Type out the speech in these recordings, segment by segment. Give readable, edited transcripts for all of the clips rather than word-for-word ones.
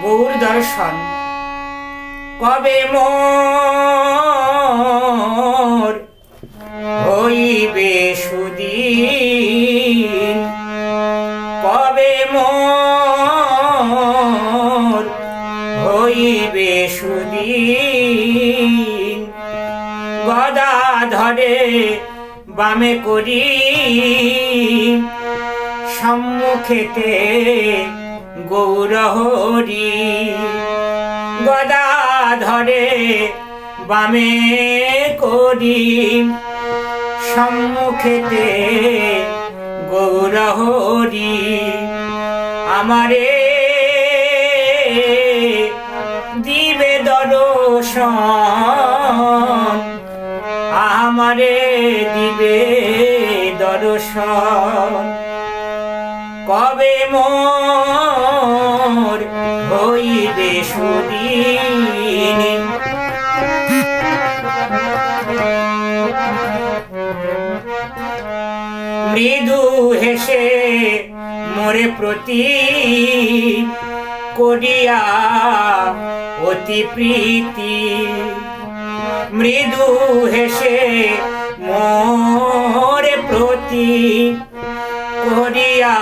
গৌর দর্শন কবে মোর হইবে সুদিন, কবে মোর হইবে সুদিন। গদা ধরে বামে করি সম্মুখেতে গৌর হরি, গদা ধরে বামে করি সম্মুখেতে গৌর হরি। আমারে দিবে দর্শন, আমারে দিবে দর্শন। কবে মোর হইবে সুদিন। মৃদু হেসে মোরে প্রতি করিয়া অতি প্রীতি, মৃদু হেসে মোরে প্রতি করিয়া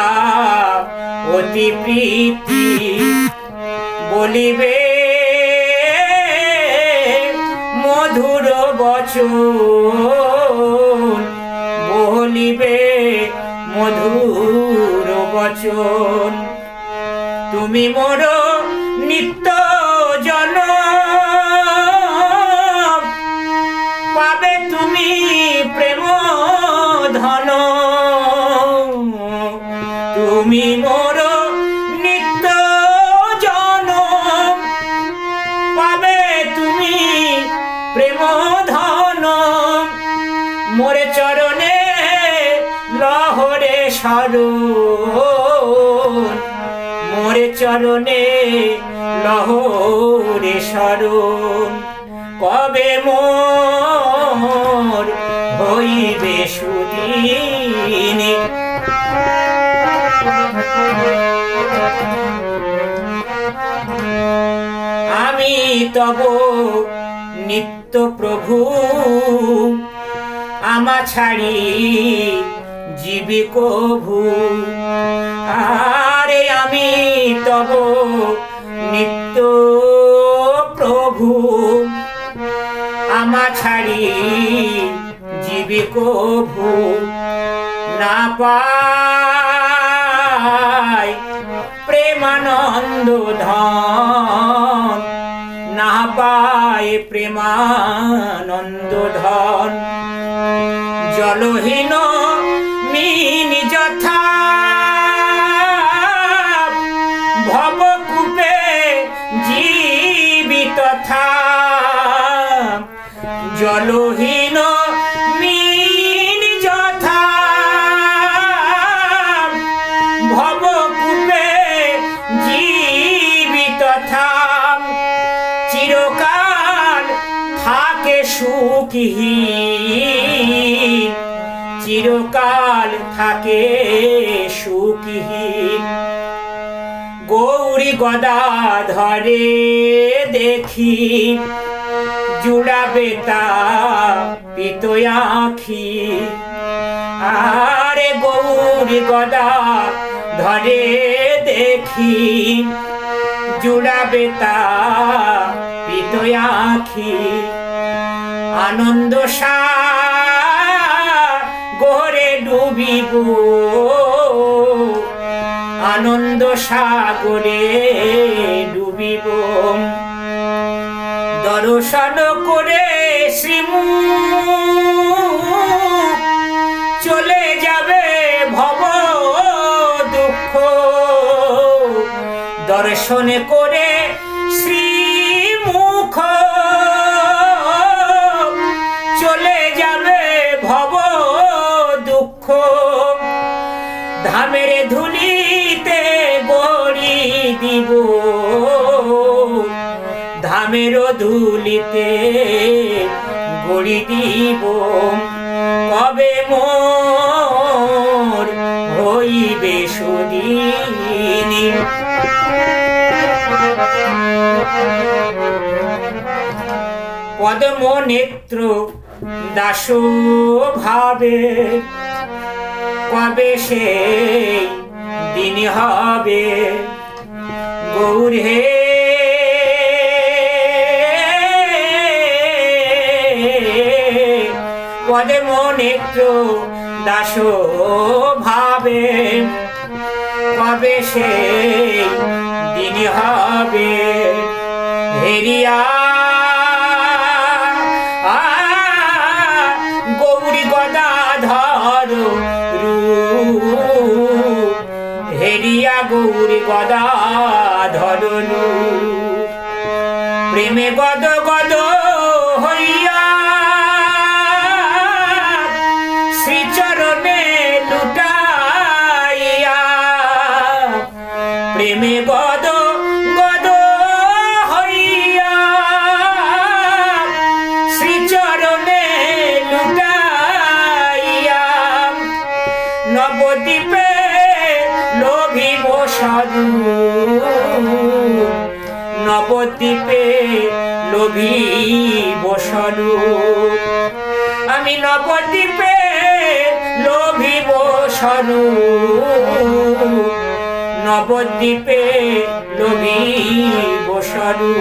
অতি প্রীতি। বলিবে মধুর বচন, বলিবে মধুর বচন। তুমি মোর নিত্য জন, পাবে তুমি প্রেম ধন। তুমি মোর নিত্য জন, পাবে তুমি প্রেম ধন। মোরে চরণে লহরে শরণ, মোরে চরণে লহরে শরণ। কবে মোর হইবে সুদিন। আমি তব নিত্য প্রভু, আমা ছাড়ি জীবে কভু। আরে আমি তব নিত্য প্রভু, আমা ছাড়ি জীবে কভু। না পাই প্রেমানন্দ ধন, না পাই প্রেমানন্দ ধন। জলহীন মিন যথা ভবকূপে জীবিত তথা। জলহীন মিন যথা ভবকূপে জীবিত তথা। চিরকাল থাকে সুখহীন, চিরকাল থাকে সুখহীন। গৌরী গদা ধরে দেখি জুড়াবে তাপিত আঁখি। আরে গৌরী গদা ধরে দেখি জুড়াবে তাপিত আঁখি। আনন্দ সাগরে ডুবিব, আনন্দ সাগরে ডুবিব। দর্শন করে শ্রীমুখ চলে যাবে ভব দুঃখ। দর্শন করে শ্রীমুখ চলে যাবে ভব দুঃখ। ধামের ধুলিতে গড়ি দিব, ধামের ধুলিতে গড়ি দিব। কবে মোর হইবে সুদিন। পদ্ম নেত্র দাস ভাবে কবে সেই দিন হবে গৌর হে পদ্ম নেত্র দাস ভাবে কবে সেই দিন হবে হেরিয়া গৌরী গদাধর রূপ হেরিয়া গৌরী গদাধর রূপ প্রেমে গদ গদ হইয়া শ্রীচরণে লুটাইয়া প্রেমে গদ গদ হইয়া শ্রীচরণে লুটাইয়া নবদ্বীপে লোভিব সাধু নবদ্বীপে লোভিব সাধু আমি নবদ্বীপে লোভিব সাধু নবদ্বীপে লোভিব সাধু